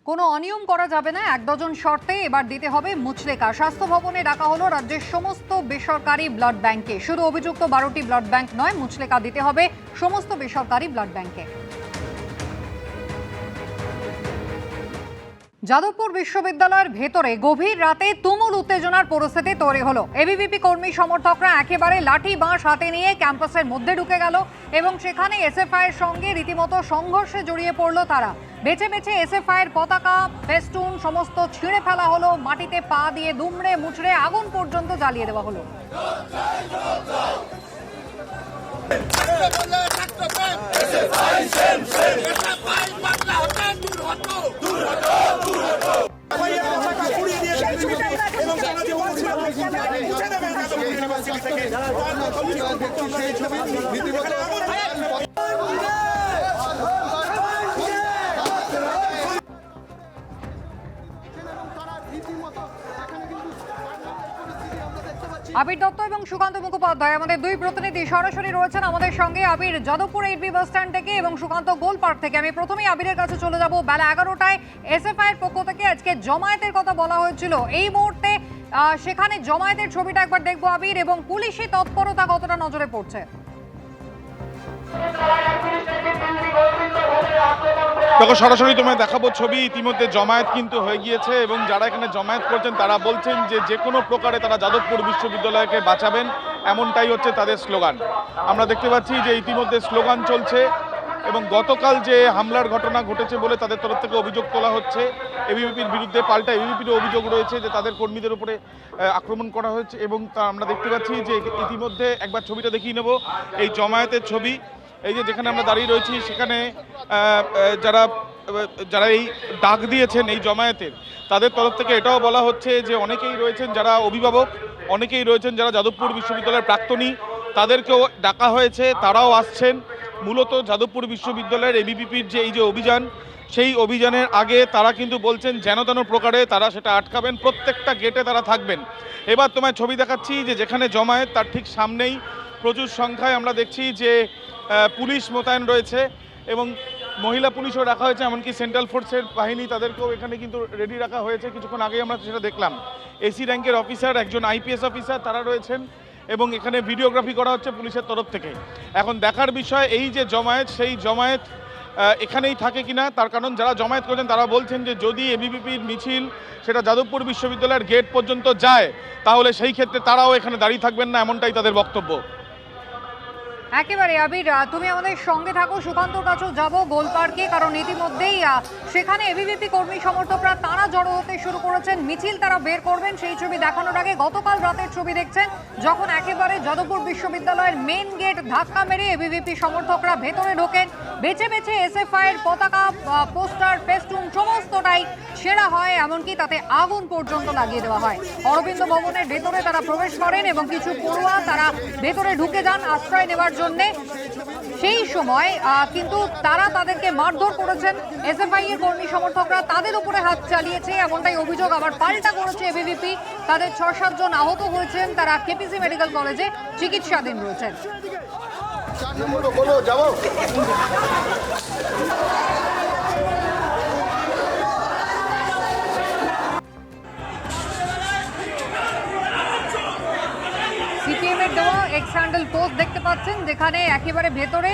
কোনো অনিয়ম করা যাবে না, এক ডজন শর্তে এবার দিতে হবে মুচলেকা। স্বাস্থ্য ভবনে ডাকা হলো রাজ্যের সমস্ত বেসরকারি ব্লাড ব্যাংকে। শুধু অভিযুক্ত 12টি ব্লাড ব্যাংক নয়, মুচলেকা দিতে হবে সমস্ত বেসরকারি ব্লাড ব্যাংকে। যাদবপুর বিশ্ববিদ্যালয়ের ভেতরে গভীর রাতে তুমুল উত্তেজনার পরিস্থিতি তৈরি হলো। এবিভিপি কর্মী সমর্থকরা একেবারে লাঠি বাঁশ হাতে নিয়ে ক্যাম্পাসের মধ্যে ঢুকে গেল এবং সেখানে এসএফআই এর সঙ্গে রীতিমতো সংঘর্ষে জড়িয়ে পড়লো তারা। বেছে বেছে এসএফআই এর পতাকা, ফেস্টুন সমস্ত ছিঁড়ে ফেলা হলো, মাটিতে পা দিয়ে দুমড়ে মুচড়ে আগুন পর্যন্ত জ্বালিয়ে দেওয়া হলো। আবির দত্ত এবং সুকান্ত মুখোপাধ্যায় আমাদের দুই প্রতিনিধি সরাসরি রয়েছেন আমাদের সঙ্গে। আবির, যাদবপুর 8B বাস স্ট্যান্ড থেকে এবং সুকান্ত গোল পার্ক থেকে। আমি প্রথমেই আবিরের কাছে চলে যাব। বেলা 11টায় এসএফআই এর পক্ষ থেকে আজকে জমায়েতের কথা বলা হয়েছিল। এই মুহূর্তে সেখানে জমায়েতের ছবিটা একবার দেখবো আবির, এবং পুলিশি তৎপরতা কতটা নজরে পড়ছে? দেখো, সরাসরি তোমায় দেখাবো ছবি। ইতিমধ্যে জমায়েত কিন্তু হয়ে গিয়েছে এবং যারা এখানে জমায়েত করছেন তারা বলছেন যে কোনো প্রকারে তারা যাদবপুর বিশ্ববিদ্যালয়কে বাঁচাবেন, এমনটাই হচ্ছে তাদের স্লোগান। আমরা দেখতে পাচ্ছি যে ইতিমধ্যে স্লোগান চলছে এবং গতকাল যে হামলার ঘটনা ঘটেছে বলে তাদের তরফ থেকে অভিযোগ তোলা হচ্ছে এবিভিপির বিরুদ্ধে। পাল্টা এবিভিপির অভিযোগ রয়েছে যে তাদের কর্মীদের উপরে আক্রমণ করা হয়েছে এবং তা আমরা দেখতে পাচ্ছি যে ইতিমধ্যে একবার ছবিটা দেখিয়ে নেব, এই জমায়েতের ছবি। এই যে যেখানে আমরা দাঁড়িয়ে রয়েছি সেখানে যারা এই ডাক দিয়েছেন এই জমায়েতের, তাদের তরফ থেকে এটাও বলা হচ্ছে যে অনেকেই রয়েছেন যারা অভিভাবক, অনেকেই রয়েছেন যারা যাদবপুর বিশ্ববিদ্যালয়ের প্রাক্তনী, তাদেরকেও ডাকা হয়েছে, তারাও আসছেন। মূলত যাদবপুর বিশ্ববিদ্যালয়ের এবিভিপির যে এই যে অভিযান, সেই অভিযানের আগে তারা কিন্তু বলছেন যেন তেন প্রকারে তারা সেটা আটকাবেন, প্রত্যেকটা গেটে তারা থাকবেন। এবার তোমায় ছবি দেখাচ্ছি যে যেখানে জমায়েত তার ঠিক সামনেই প্রচুর সংখ্যায় আমরা দেখছি যে পুলিশ মোতায়েন রয়েছে এবং মহিলা পুলিশও রাখা হয়েছে, এমনকি সেন্ট্রাল ফোর্সের বাহিনী তাদেরকেও এখানে কিন্তু রেডি রাখা হয়েছে। কিছুক্ষণ আগেই আমরা সেটা দেখলাম। এসি র্যাঙ্কের অফিসার, একজন আইপিএস অফিসার তারা রয়েছেন এবং এখানে ভিডিওগ্রাফি করা হচ্ছে পুলিশের তরফ থেকে। এখন দেখার বিষয় এই যে জমায়েত, সেই জমায়েত এখানেই থাকে কিনা, তার কারণ যারা জমায়েত করছেন তারা বলছেন যে যদি এবিভিপির মিছিল সেটা যাদবপুর বিশ্ববিদ্যালয়ের গেট পর্যন্ত যায় তাহলে সেই ক্ষেত্রে তারাও এখানে দাঁড়িয়ে থাকবেন না, এমনটাই তাদের বক্তব্য। একেবারে আবির, তুমি আমাদের সঙ্গে থাকো। সুকান্তর কাছেও যাবো গোল পার্কে, কারণ ইতিমধ্যেই সেখানে এবিভিপি কর্মী সমর্থকরা তারা জড়ো হতে শুরু করেছেন। মিছিল তারা বের করবেন, সেই ছবি দেখানোর আগে গতকাল রাতের ছবি দেখছেন, যখন একেবারে যাদবপুর বিশ্ববিদ্যালয়ের মেন গেট ধাক্কা মেরে এবিভিপি সমর্থকরা ভেতরে ঢোকেন। বেছে বেছে এসএফআই এর পতাকা, পোস্টার, ফেস্টুন সমস্তটাই ছেঁড়া হয়, এমনকি তাতে আগুন পর্যন্ত লাগিয়ে দেওয়া হয়। অরবিন্দ ভবনের ভেতরে তারা প্রবেশ করেন এবং কিছু পড়ুয়া তারা ভেতরে ঢুকে যান আশ্রয় নেওয়ার জন্য। সেই সময় কিন্তু তারা তাদেরকে মারধর করেছেন। এসএফআই এর কর্মী সমর্থকরা তাদের উপরে হাত চালিয়েছে, এমনটাই অভিযোগ আবার পাল্টা করেছে এবিভিপি। তাদের 6-7 জন আহত হয়েছেন, তারা কেপিসি মেডিকেল কলেজে চিকিৎসাধীন রয়েছেন। সিপিএম এর দেওয়া এক্স হ্যান্ডেল পোস্ট দেখতে পাচ্ছেন, যেখানে একেবারে ভেতরে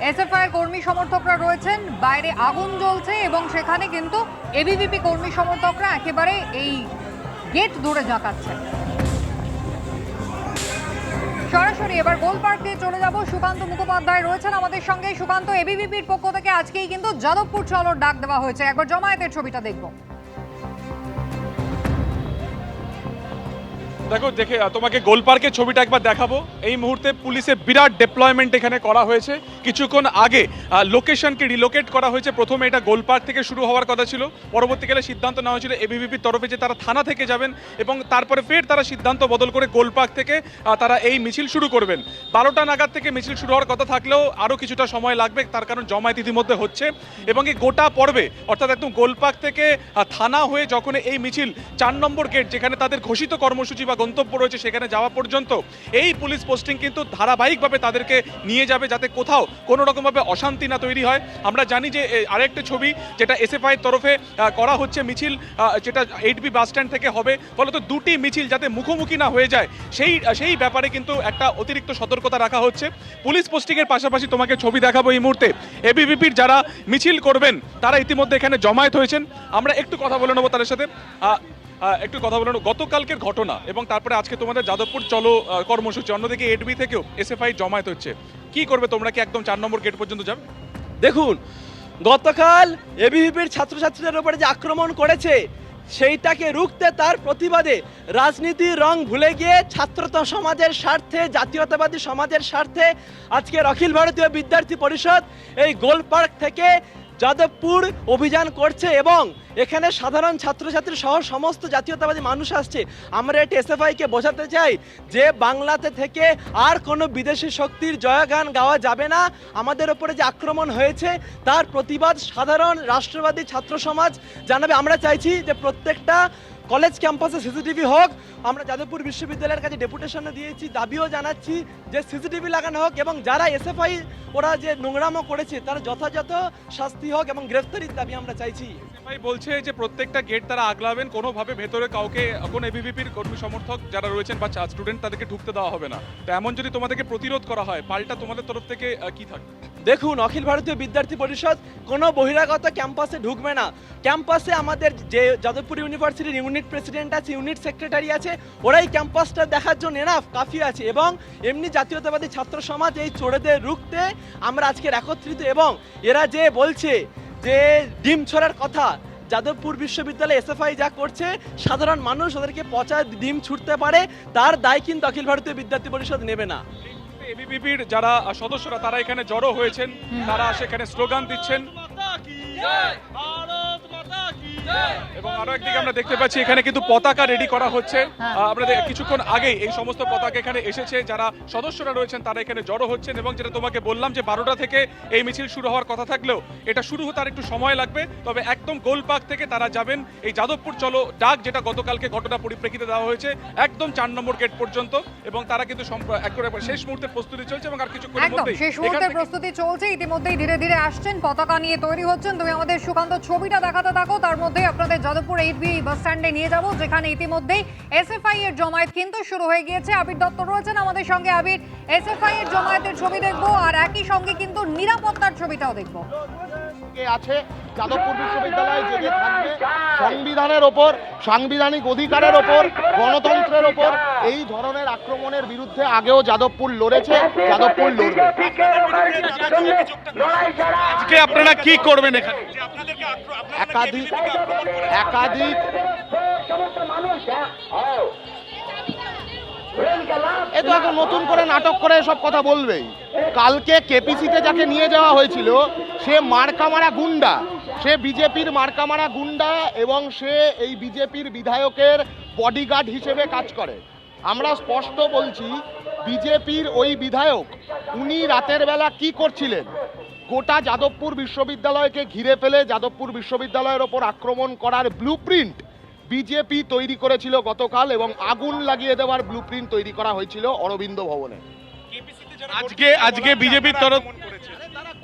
এসএফআই এর কর্মী সমর্থকরা রয়েছেন, বাইরে আগুন জ্বলছে এবং সেখানে কিন্তু এবিভিপি কর্মী সমর্থকরা একেবারে এই গেট ধরে ঝাঁকাচ্ছেন। সরাসরি এবার গোল পার্ক দিয়ে চলে যাব। সুকান্ত মুখোপাধ্যায় রয়েছেন আমাদের সঙ্গে। সুকান্ত, এবিভিপির পক্ষ থেকে আজকেই কিন্তু যাদবপুর চলোর ডাক দেওয়া হয়েছে, একবার জমায়েতের ছবিটা দেখবো। দেখে তোমাকে গোল পার্কের ছবিটা একবার দেখাবো। এই মুহূর্তে পুলিশের বিরাট ডেপ্লয়মেন্ট এখানে করা হয়েছে। কিছুক্ষণ আগে লোকেশনকে রিলোকেট করা হয়েছে। প্রথমে এটা গোল পার্ক থেকে শুরু হওয়ার কথা ছিল, পরবর্তীকালে সিদ্ধান্ত নেওয়া হয়েছিল এবিভিপির তরফে যে তারা থানা থেকে যাবেন এবং তারপরে ফের তারা সিদ্ধান্ত বদল করে গোল পার্ক থেকে তারা এই মিছিল শুরু করবেন। 12টা নাগাদ থেকে মিছিল শুরু হওয়ার কথা থাকলেও আরও কিছুটা সময় লাগবে, তার কারণ জমায়েত ইতিমধ্যে হচ্ছে এবং এই গোটা পর্বে অর্থাৎ একদম গোল পার্ক থেকে থানা হয়ে যখন এই মিছিল 4 নম্বর গেট, যেখানে তাদের ঘোষিত কর্মসূচি বা গন্তব্য রয়েছে সেখানে যাওয়া পর্যন্ত এই পুলিশ পোস্টিং কিন্তু ধারাবাহিকভাবে তাদেরকে নিয়ে যাবে, যাতে কোথাও কোনো রকমভাবে অশান্তি না তৈরি হয়। আমরা জানি যে আরেকটা ছবি যেটা এসএফআই এর তরফে করা হচ্ছে মিছিল, যেটা 8B বাস স্ট্যান্ড থেকে হবে, ফলত দুটি মিছিল যাতে মুখোমুখি না হয়ে যায় সেই ব্যাপারে কিন্তু একটা অতিরিক্ত সতর্কতা রাখা হচ্ছে। পুলিশ পোস্টিংয়ের পাশাপাশি তোমাকে ছবি দেখাবো এই মুহূর্তে এবিভিপির যারা মিছিল করবেন তারা ইতিমধ্যে এখানে জমায়েত হয়েছেন। আমরা একটু কথা বলে নেবো তাদের সাথে, গতকালকের ঘটনা এবং তারপরে আজকে তোমাদের যাদবপুর চলো কর্মসূচি, অন্যদিকে 8B থেকেও এসএফআই জমায়েত হচ্ছে, কি করবে তোমরা? কি একদম 4 নম্বর গেট পর্যন্ত যাবে? দেখুন, গতকাল এবিভিপির ছাত্রছাত্রীদের উপরে যে আক্রমণ করেছে সেইটাকে রুখতে, তার প্রতিবাদে রাজনীতির রং ভুলে গিয়ে ছাত্রতা সমাজের স্বার্থে, জাতীয়তাবাদী সমাজের স্বার্থে আজকের অখিল ভারতীয় বিদ্যার্থী পরিষদ এই গোল পার্ক থেকে যাদবপুর অভিযান করছে এবং এখানে সাধারণ ছাত্রছাত্রী সহ সমস্ত জাতীয়তাবাদী মানুষ আসছে। আমরা এটি এসএফআইকে বোঝাতে চাই যে বাংলাতে থেকে আর কোনো বিদেশি শক্তির জয়গান গাওয়া যাবে না। আমাদের ওপরে যে আক্রমণ হয়েছে তার প্রতিবাদ সাধারণ রাষ্ট্রবাদী ছাত্র সমাজ জানাবে। আমরা চাইছি যে প্রত্যেকটা কলেজ ক্যাম্পাসে সিসিটিভি হোক। আমরা যাদবপুর বিশ্ববিদ্যালয়ের কাছে ডেপুটেশনে দিয়েছি, দাবিও জানাচ্ছি যে সিসিটিভি লাগানো হোক এবং যারা এসএফআই ওরা যে নোংরামো করেছে তার যথাযথ শাস্তি হোক এবং গ্রেফতারির দাবি আমরা চাইছি। এসএফআই বলছে যে প্রত্যেকটা গেট তারা আগলাবেন, কোনোভাবে ভেতরে কাউকে, কোনো এবিভিপির কর্মী সমর্থক যারা রয়েছেন বা স্টুডেন্ট তাদেরকে ঢুকতে দেওয়া হবে না। তো এমন যদি তোমাদেরকে প্রতিরোধ করা হয়, পাল্টা তোমাদের তরফ থেকে কি থাকবে? দেখুন, অখিল ভারতীয় বিদ্যার্থী পরিষদ কোনো বহিরাগত ক্যাম্পাসে ঢুকবে না। ক্যাম্পাসে আমাদের যে যাদবপুর ইউনিভার্সিটির ইউনিট প্রেসিডেন্ট আছে, ইউনিট সেক্রেটারি আছে, ওরাই ক্যাম্পাসটা দেখার জন্য এনাফ কাফি আছে। এবং এমনি জাতীয়তাবাদী ছাত্র সমাজ এই চোরেদের রুখতে আমরা আজকের একত্রিত। এবং এরা যে বলছে যে ডিম ছড়ার কথা, যাদবপুর বিশ্ববিদ্যালয়ে এসএফআই যা করছে, সাধারণ মানুষ ওদেরকে পচা ডিম ছুটতে পারে, তার দায় কিন্তু অখিল ভারতীয় বিদ্যার্থী পরিষদ নেবে না। এবিভিপির যারা সদস্যরা তারা এখানে জড়ো হয়েছেন, তারা সেখানে স্লোগান দিচ্ছেন এবং আরো একদিকে আমরা দেখতে পাচ্ছি এখানে কিন্তু পতাকা রেডি করা হচ্ছে। আমরা কিছুক্ষণ আগেই এই সমস্ত পতাকা এখানে এসেছে, যারা সদস্যরা রয়েছেন তারা এখানে জড়ো হচ্ছেন এবং যেটা তোমাকে বললাম যে 12টা থেকে এই মিছিল শুরু হওয়ার কথা থাকলেও এটা শুরু হতে আর একটু সময় লাগবে। তবে একদম গোল পার্ক থেকে তারা যাবেন এই যাদবপুর চলো ডাক, যেটা গতকালকে ঘটনা পরিপ্রেক্ষিতে দেওয়া হয়েছে, একদম 4 নম্বর গেট পর্যন্ত। এবং তারা কিন্তু একেবারে শেষ মুহূর্তে প্রস্তুতি চলছে এবং আর কিছুক্ষণের একদম মধ্যেই শেষ মুহূর্তের প্রস্তুতি চলছে। ইতিমধ্যেই ধীরে ধীরে আসছেন, পতাকা নিয়ে তৈরি হচ্ছেন। তুমি আমাদের সুকান্ত ছবিটা দেখাতে থাকো, তার মধ্যে আপনাদের যাদবপুর 8B বাস স্ট্যান্ডে নিয়ে যাব, যেখানে ইতিমধ্যেই এসএফআই এর জমায়েত কিন্তু শুরু হয়ে গিয়েছে। আবির দত্ত রয়েছেন আমাদের সঙ্গে। আবির, এসএফআই এর জমায়েতের ছবি দেখবো আর একই সঙ্গে কিন্তু নিরাপত্তার ছবিটাও দেখবো। আছে যাদবপুর বিশ্ববিদ্যালয় জেগে থাকবে সংবিধানের ওপর, সাংবিধানিক অধিকারের ওপর, গণতন্ত্রের ওপর। এই ধরনের আক্রমণের বিরুদ্ধে আগেও যাদবপুর লড়েছে, যাদবপুর লড়বে। আজকে আপনারা কি করবেন এখানে? একাধিক এ তো এখন নতুন করে নাটক করে সব কথা বলবেই। কালকে কেপিসিতে যাকে নিয়ে যাওয়া হয়েছিল সে মার্কামারা গুন্ডা, সে বিজেপির মার্কামারা গুন্ডা এবং সে এই বিজেপির বিধায়কের বডিগার্ড হিসেবে কাজ করে। আমরা স্পষ্ট বলছি, বিজেপির ওই বিধায়ক উনি রাতের বেলা কি করছিলেন? গোটা যাদবপুর বিশ্ববিদ্যালয়কে ঘিরে ফেলে যাদবপুর বিশ্ববিদ্যালয়ের ওপর আক্রমণ করার ব্লুপ্রিন্ট বিজেপি তৈরি করেছিল গতকাল, এবং আগুন লাগিয়ে দেওয়ার ব্লুপ্রিন্ট তৈরি করা হয়েছিল অরবিন্দ ভবনে। আজকে বিজেপির তরফ,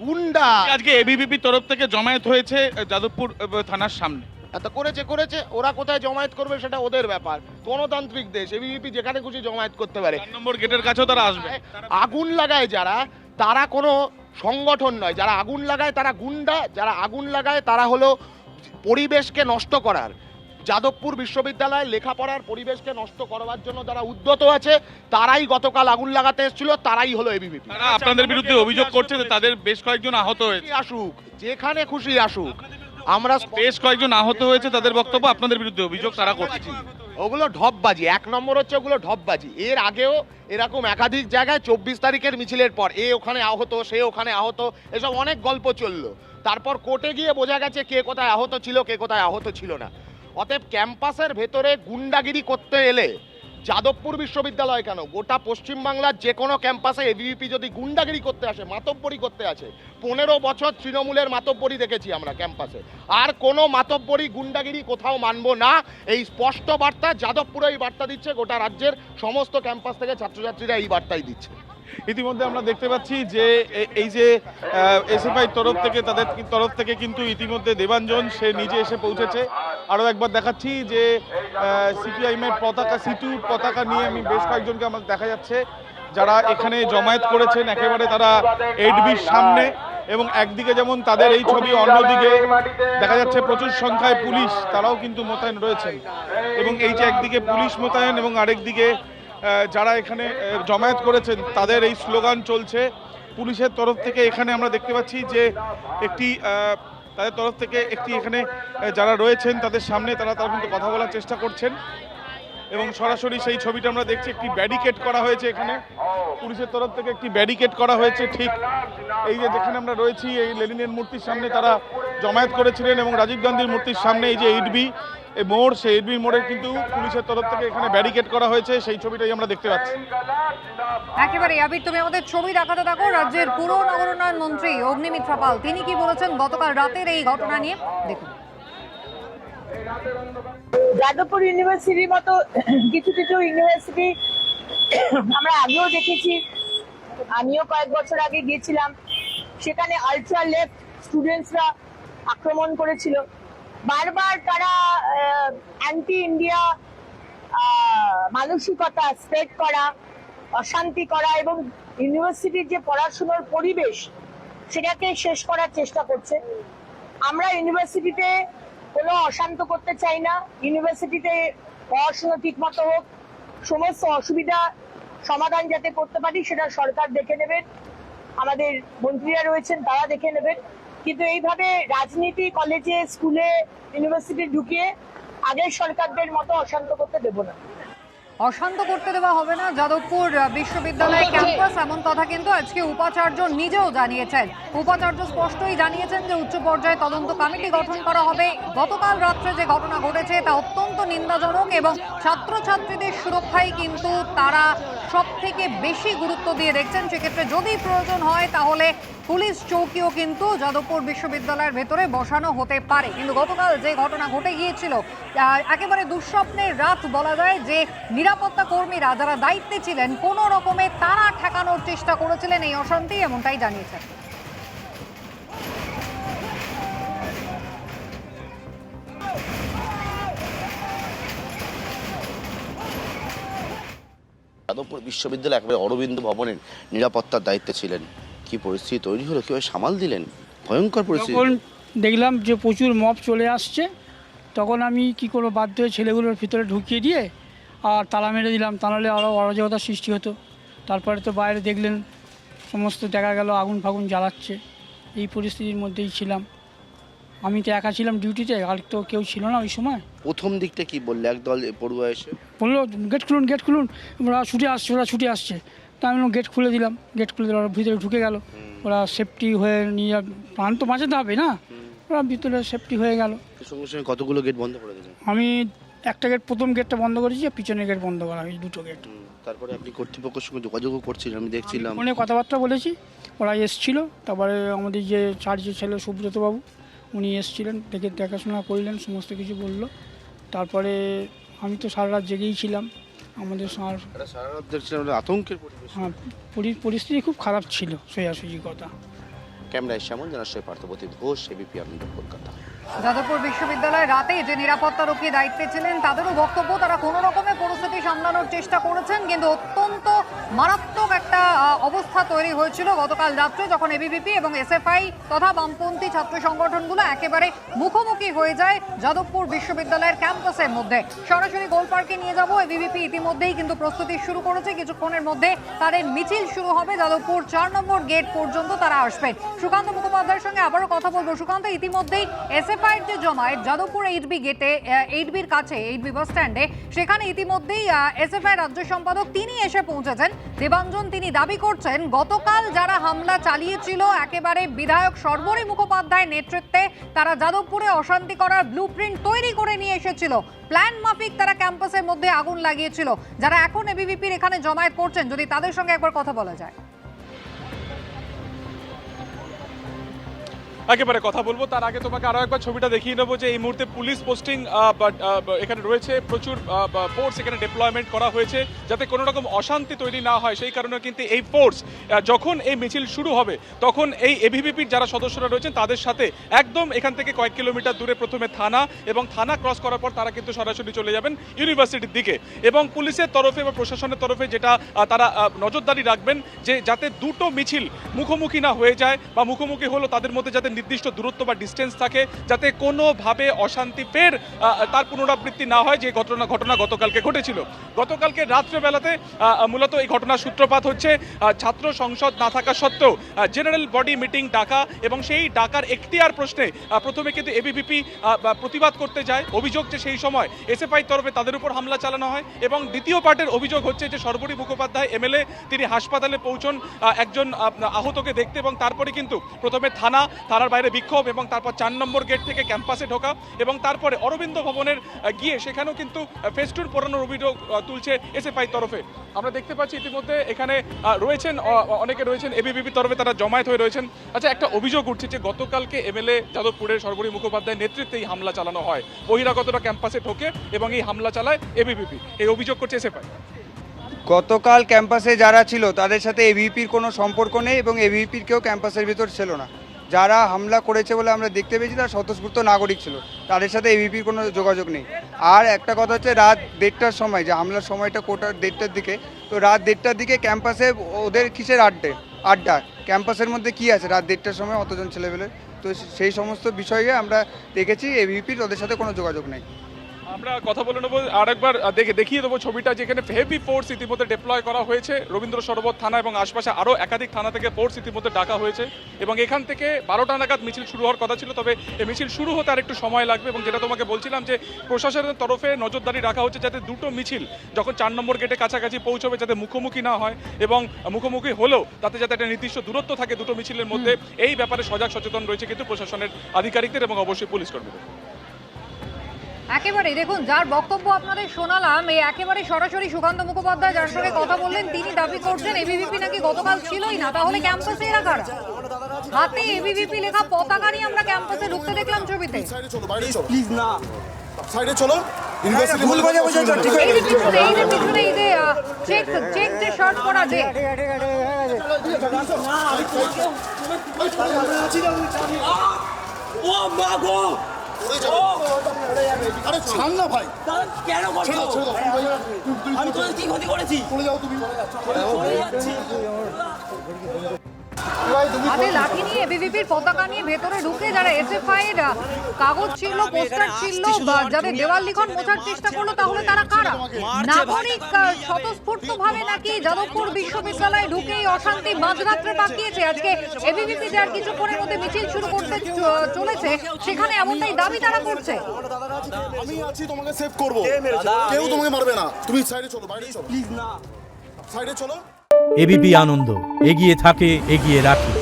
গুন্ডা আজকে এবিভিপির তরফ থেকে জমায়েত হয়েছে যাদবপুর থানার সামনে। তো করেছে ওরা কোথায় জমায়েত করবে সেটা ওদের ব্যাপার। গণতান্ত্রিক দেশ, এবিভিপি যেখানে খুশি জমায়েত করতে পারে। 4 নম্বর গেটের কাছেও তারা আসবে। আগুন লাগায় যারা, তারা কোনো সংগঠন নয়। যারা আগুন লাগায় তারা গুন্ডা, যারা আগুন লাগায় তারা হলো পরিবেশকে নষ্ট করার, যাদবপুর বিশ্ববিদ্যালয়ের লেখাপড়ার পরিবেশকে নষ্ট করবার জন্য যারা উদ্যত আছে তারাই গতকাল আগুন লাগাতে এসেছিল, তারাই হলো এবিভিপি। তারা আপনাদের বিরুদ্ধে অভিযোগ করছে যে তাদের বেশ কয়েকজন আহত হয়েছে। আসুক, যেখানে খুশি আসুক। আমরা বেশ কয়েকজন আহত হয়েছে, তাদের বক্তব্য আপনাদের বিরুদ্ধে অভিযোগ তারা করছে। ওগুলো ঢপবাজি। 1 নম্বর হচ্ছে ওগুলো ঢপবাজি। এর আগেও এরকম একাধিক জায়গায় 24 তারিখের মিছিলের পর এ ওখানে আহত, সে ওখানে আহত, এসব অনেক গল্প চললো। তারপর কোর্টে গিয়ে বোঝা গেছে কে কোথায় আহত ছিল, কে কোথায় আহত ছিল না। অতএব ক্যাম্পাসের ভেতরে গুন্ডাগিরি করতে এলে যাদবপুর বিশ্ববিদ্যালয় কেন, গোটা পশ্চিমবাংলার যে কোনো ক্যাম্পাসে এবিভিপি যদি গুন্ডাগিরি করতে আসে, মাতব্বরি করতে আসে, 15 বছর তৃণমূলের মাতব্বরি দেখেছি আমরা ক্যাম্পাসে, আর কোনো মাতব্বরি গুন্ডাগিরি কোথাও মানবো না, এই স্পষ্ট বার্তা যাদবপুরে এই বার্তা দিচ্ছে, গোটা রাজ্যের সমস্ত ক্যাম্পাস থেকে ছাত্রছাত্রীরা এই বার্তাই দিচ্ছে। ইতিমধ্যে আমরা দেখতে পাচ্ছি যে এই যে এসএফআই তরফ থেকে তাদের তরফ থেকে কিন্তু ইতিমধ্যে দেবাঞ্জন সে নিজে এসে পৌঁছেছে। আরও একবার দেখাচ্ছি যে সিপিআইএমের পতাকা, সিটু পতাকা নিয়ে আমি বেশ কয়েকজনকে আমার দেখা যাচ্ছে যারা এখানে জমায়েত করেছেন একেবারে তারা 8Bর সামনে, এবং একদিকে যেমন তাদের এই ছবি, অন্যদিকে দেখা যাচ্ছে প্রচুর সংখ্যায় পুলিশ তারাও কিন্তু মোতায়েন রয়েছেন, এবং এই যে একদিকে পুলিশ মোতায়েন এবং আরেকদিকে যারা এখানে জমায়েত করেছেন তাদের এই স্লোগান চলছে পুলিশের তরফ থেকে। এখানে আমরা দেখতে পাচ্ছি যে একটি তাদের তরফ থেকে একটি এখানে যারা রয়েছেন তাদের সামনে তারা কিন্তু কথা বলার চেষ্টা করছেন, এবং সরাসরি সেই ছবিটা আমরা দেখছি। একটি ব্যারিকেড করা হয়েছে এখানে, পুলিশের তরফ থেকে একটি ব্যারিকেড করা হয়েছে ঠিক এই যে যেখানে আমরা রয়েছি, এই লেনিনের মূর্তির সামনে তারা জমায়েত করেছিলেন, এবং রাজীব গান্ধীর মূর্তির সামনে এই যে 8B এই মোড়, সেই 8B মোড়ে কিন্তু পুলিশের তরফ থেকে এখানে ব্যারিকেড করা হয়েছে, সেই ছবিটাই আমরা দেখতে পাচ্ছি। একেবারে আবির, তুমি আমাদের ছবি দেখাতে থাকো। রাজ্যের পুর নগর উন্নয়ন মন্ত্রী অগ্নিমিত্রা পাল তিনি কি বলেছেন গতকাল রাতের এই ঘটনা নিয়ে, দেখুন। যাদবপুর ইউনিভার্সিটির মতো কিছু কিছু ইউনিভার্সিটি আমরা আগেও দেখেছি, আমিও কয়েক বছর আগে গিয়েছিলাম, সেখানে আলট্রা লেফট স্টুডেন্টসরা আক্রমণ করেছিল। বারবার তারা অ্যান্টি ইন্ডিয়া মানসিকতা স্প্রেড করা, অশান্তি করা এবং ইউনিভার্সিটির যে পড়াশোনার পরিবেশ সেটাকে শেষ করার চেষ্টা করছে। আমরা ইউনিভার্সিটিতে কোনো অশান্ত করতে চাই না, ইউনিভার্সিটিতে পড়াশোনা ঠিক মতো হোক, সমস্ত অসুবিধা সমাধান যাতে করতে পারি সেটা সরকার দেখে নেবেন, আমাদের মন্ত্রীরা রয়েছেন তারা দেখে নেবেন, কিন্তু এইভাবে রাজনীতি কলেজে, স্কুলে, ইউনিভার্সিটি ঢুকিয়ে আগের সরকারদের মতো অশান্ত করতে দেব না। অশান্ত করতে দেওয়া হবে না যাদবপুর বিশ্ববিদ্যালয় ক্যাম্পাস, এমন কথা কিন্তু আজকে উপাচার্য নিজেও জানিয়েছেন। উপাচার্য স্পষ্টই জানিয়েছেন যে উচ্চ পর্যায়ে তদন্ত কমিটি গঠন করা হবে। গতকাল রাত্রে যে ঘটনা ঘটেছে তা অত্যন্ত নিন্দাজনক, এবং ছাত্রছাত্রীদের সুরক্ষায় কিন্তু তারা সব থেকে বেশি গুরুত্ব দিয়ে দেখছেন। সেক্ষেত্রে যদি প্রয়োজন হয় তাহলে পুলিশ চৌকিও কিন্তু যাদবপুর বিশ্ববিদ্যালয়ের ভেতরে বসানো হতে পারে। কিন্তু গতকাল যে ঘটনা ঘটে গিয়েছিল একেবারে দুঃস্বপ্নের রাত বলা যায়, যে নিরাপত্তা কর্মীরা যারা দায়িত্বে ছিলেন কোনো রকমে তারা ঠেকানোর চেষ্টা করেছিলেন এই অশান্তি, এমনটাই জানিয়েছেন। যাদবপুর বিশ্ববিদ্যালয় একেবারে অরবিন্দ ভবনের নিরাপত্তার দায়িত্বে ছিলেন, কি পরিস্থিতি তৈরি হলো, কিভাবে সামাল দিলেন? ভয়ঙ্কর পরিস্থিতি। যখন দেখলাম যে প্রচুর মব চলে আসছে তখন আমি কি করবো, বাধ্য হয়ে ছেলেগুলোর ভিতরে ঢুকিয়ে দিয়ে আর তালা মেরে দিলাম, তা নাহলে আরও অরাজকতার সৃষ্টি হতো। তারপরে তো বাইরে দেখলেন সমস্ত দেখা গেল আগুন ফাগুন জ্বালাচ্ছে, এই পরিস্থিতির মধ্যেই ছিলাম। আমি তো একা ছিলাম ডিউটিতে, আর তো কেউ ছিল না ওই সময়। প্রথম দিকটা কি বললে, একদল পড়ুয়া এসে বললো গেট খুলুন, গেট খুলুন, ওরা ছুটে আসছে। তা আমি গেট খুলে দিলাম, গেট খুলে দিলাম, ওরা ভিতরে ঢুকে গেল। ওরা সেফটি হয়ে নিয়ে, প্রাণ তো বাঁচাতে হবে না, ওরা ভিতরে সেফটি হয়ে গেল। সঙ্গে সঙ্গে কতগুলো গেট বন্ধ করে দিলেন? আমি একটা গেট, প্রথম গেটটা বন্ধ করেছি, আর পিছনের গেট বন্ধ করা হয়েছে, দুটো গেট। তারপরে আপনি কর্তৃপক্ষের সঙ্গে যোগাযোগও করছিলেন, আমি দেখছিলাম। ফোনে কথাবার্তা বলেছি, ওরা এসছিল। তারপরে আমাদের যে চার্জের ছেলে সুব্রতবাবু উনি এসছিলেন, দেখাশোনা করলেন, সমস্ত কিছু বললো। তারপরে আমি তো সারা রাত জেগেই ছিলাম। আমাদের সারা রাত দেখছিলাম আতঙ্কের পরিবেশ। হ্যাঁ, পরিস্থিতি খুব খারাপ ছিল, সোজাসুজি কথা। ক্যামেরায় শ্যামল জানার সঙ্গে পার্থপ্রতি ঘোষ, এবিপি আনন্দ, কলকাতা। যাদবপুর বিশ্ববিদ্যালয়ে রাতে যে নিরাপত্তারক্ষী দায়িত্বে ছিলেন তাদেরও বক্তব্য, তারা কোনো রকমের পরিস্থিতি সামলানোর চেষ্টা করেছেন, কিন্তু অত্যন্ত মারাত্মক একটা অবস্থা তৈরি হয়েছিল গতকাল রাত্রে, যখন এবিভিপি এবং এসএফআই তথা বামপন্থী ছাত্র সংগঠনগুলো একেবারে মুখোমুখি হয়ে যায় যাদবপুর বিশ্ববিদ্যালয়ের ক্যাম্পাসের মধ্যে। সরাসরি গোলপার্কে নিয়ে যাব। এবিভিপি ইতিমধ্যেই কিন্তু প্রস্তুতি শুরু করেছে, কিছুক্ষণের মধ্যে তাদের মিছিল শুরু হবে, যাদবপুর 4 নম্বর গেট পর্যন্ত তারা আসবেন। সুকান্ত মুখোপাধ্যায়ের সঙ্গে আবারও কথা বলবো। সুকান্ত, ইতিমধ্যেই এসএফআই এসএফআইয়ের যে জমায়েত যাদবপুর এইচবি গেটে, এইচবির কাছে, এইচবি বাস স্ট্যান্ডে, সেখানে ইতিমধ্যেই এসএফআই রাজ্য সম্পাদক তিনি এসে পৌঁছেছেন। দেবাঞ্জন তিনি দাবি করছেন গতকাল যারা হামলা চালিয়েছিল একেবারে বিধায়ক সর্বরী মুখোপাধ্যায়ের নেতৃত্বে, তারা যাদবপুরে অশান্তি করার ব্লুপ্রিন্ট তৈরি করে নিয়ে এসেছিল। প্ল্যান মাফিক তারা ক্যাম্পাসের মধ্যে আগুন লাগিয়েছিল। যারা এখন এবিভিপির এখানে জমায়েত করছেন, যদি তাদের সঙ্গে একবার কথা বলা যায়। একেবারে কথা বলবো, তার আগে তোমাকে আরো একবার ছবিটা দেখিয়ে নেবো যে এই মুহূর্তে পুলিশ পোস্টিং এখানে রয়েছে, প্রচুর ফোর্স এখানে ডিপ্লয়মেন্ট করা হয়েছে যাতে কোনো রকম অশান্তি তৈরি না হয়। সেই কারণে কিন্তু এই ফোর্স যখন এই মিছিল শুরু হবে তখন এই এবিভিপির যারা সদস্যরা রয়েছেন তাদের সাথে একদম এখান থেকে কয়েক কিলোমিটার দূরে প্রথমে থানা, এবং থানা ক্রস করার পর তারা কিন্তু সরাসরি চলে যাবেন ইউনিভার্সিটির দিকে। এবং পুলিশের তরফে বা প্রশাসনের তরফে যেটা তারা নজরদারি রাখবেন যে যাতে দুটো মিছিল মুখোমুখি না হয়ে যায়, বা মুখোমুখি হলো তাদের মধ্যে যাতে নির্দিষ্ট দূরত্ব বা ডিস্টেন্স থাকে, যাতে কোনোভাবে অশান্তি ফের তার পুনরাবৃত্তি না হয় যে ঘটনা গতকালকে ঘটেছিল। গতকালকে রাত্রেবেলাতে মূলত এই ঘটনার সূত্রপাত হচ্ছে ছাত্র সংসদ না থাকা সত্ত্বেও জেনারেল বডি মিটিং ডাকা, এবং সেই ডাকার এখতিয়ার প্রশ্নে প্রথমে কিন্তু এবিভিপি প্রতিবাদ করতে যায়। অভিযোগ যে সেই সময় এসএফআই তরফে তাদের উপর হামলা চালানো হয়, এবং দ্বিতীয় পার্টের অভিযোগ হচ্ছে যে সর্বরী মুখোপাধ্যায় এমএলএ তিনি হাসপাতালে পৌঁছন একজন আহতকে দেখতে, এবং তারপরে কিন্তু প্রথমে থানার বাইরে বিক্ষোভ, এবং তারপর 4 নম্বর গেট থেকে ক্যাম্পাসে ঢোকা, এবং তারপরে অরবিন্দ ভবনের গিয়ে সেখানেও কিন্তু ফেস্টুন পোড়ানোর অভিযোগ তুলছে এসএফআই তরফে। আমরা দেখতে পাচ্ছি ইতিমধ্যে এখানে রয়েছেন অনেকে রয়েছেন এবিভিপি তরফে, তারা জমায়েত হয়ে রয়েছেন। আচ্ছা, একটা অভিযোগ উঠছে যে গতকালকে এমএলএ যাদবপুরের সর্বরী মুখোপাধ্যায়ের নেতৃত্বে এই হামলা চালানো হয়, বহিরাগতরা ক্যাম্পাসে ঢোকে এবং এই হামলা চালায় এবিভিপি, এই অভিযোগ করছে এসএফআই। গতকাল ক্যাম্পাসে যারা ছিল তাদের সাথে এবিভিপির কোনো সম্পর্ক নেই, এবং এবিভিপির কেউ ক্যাম্পাসের ভিতর ছিল না। যারা হামলা করেছে বলে আমরা দেখতে পেয়েছি তারা স্বতঃস্ফূর্ত নাগরিক ছিল, তাদের সাথে এবিভিপির কোনো যোগাযোগ নেই। আর একটা কথা হচ্ছে রাত 1:30টার সময়, যে হামলার সময়টা কোটার 1:30টার দিকে, তো রাত 1:30টার দিকে ক্যাম্পাসে ওদের কিসের আড্ডা ক্যাম্পাসের মধ্যে কি আছে রাত 1:30টার সময় অতজন ছেলেবেলে? তো সেই সমস্ত বিষয়ে আমরা দেখেছি এবিভিপির ওদের সাথে কোনো যোগাযোগ নেই। আমরা কথা বলে নেবো, আরেকবার দেখিয়ে দেবো ছবিটা, যেখানে হেভি ফোর্স ইতিমধ্যে ডিপ্লয় করা হয়েছে রবীন্দ্র সরোবর থানা এবং আশপাশে আরও একাধিক থানা থেকে ফোর্স ইতিমধ্যে ডাকা হয়েছে, এবং এখান থেকে 12টা নাগাদ মিছিল শুরু হওয়ার কথা ছিল, তবে এই মিছিল শুরু হতে আর একটু সময় লাগবে। এবং যেটা তোমাকে বলছিলাম যে প্রশাসনের তরফে নজরদারি রাখা হচ্ছে যাতে দুটো মিছিল যখন 4 নম্বর গেটে কাছাকাছি পৌঁছবে যাতে মুখোমুখি না হয়, এবং মুখোমুখি হলেও তাতে যাতে একটা নির্দিষ্ট দূরত্ব থাকে দুটো মিছিলের মধ্যে। এই ব্যাপারে সজাগ সচেতন রয়েছে কিন্তু প্রশাসনের আধিকারিকদের এবং অবশ্যই পুলিশ কর্মীদের। একেবারে দেখুন, যার বক্তব্য আপনাদের শোনালাম, এই একেবারে সরাসরি সুকান্ত মুখোপাধ্যায় যার সঙ্গে কথা বললেন, তিনি দাবি করছেন এবিভিপি নাকি গতকাল ছিলই না। তাহলে ক্যাম্পাসে এরা কারা? হাতে এবিভিপি লেখা পতাকা নিয়ে আমরা ক্যাম্পাসে ঢুকতে দেখলাম ছবিতে। প্লিজ না, সাইডে চলো। ভুল বাজে বুঝেছো, ঠিক আছে? এই যে পিছনে এই যে চেক যে শার্ট পরা যে, ও মা গো, আরে ছাড় না ভাই, কেন করছো? আমি তোদের কি ক্ষতি করেছি? চলে যাও তুমি। হাতে লাঠি নিয়ে এবিভিপির পতাকা নিয়ে ভেতরে ঢুকে যারা এসএফআই এর কাগজ ছিল, পোস্টার ছিল, যাদের দেওয়াল লিখন মোছার চেষ্টা করলো, তাহলে তারা কারা? নাগরিক স্বতঃস্ফূর্ত ভাবে নাকি যাদবপুর বিশ্ববিদ্যালয়ে ঢুকেই অশান্তি মাঝরাত্রে পাকিয়েছে? আজকে এবিভিপি যার কিছুক্ষণের মধ্যে মিছিল শুরু করতে চলেছে, সেখানে এমনটাই দাবি তারা করছে। আমি আছি, তোমাকে সেভ করব, কেউ তোমাকে মারবে না। তুমি সাইডে চলো, বাইরে চলো, প্লিজ না, সাইডে চলো। এবিপি আনন্দ, এগিয়ে থাকে, এগিয়ে রাখে।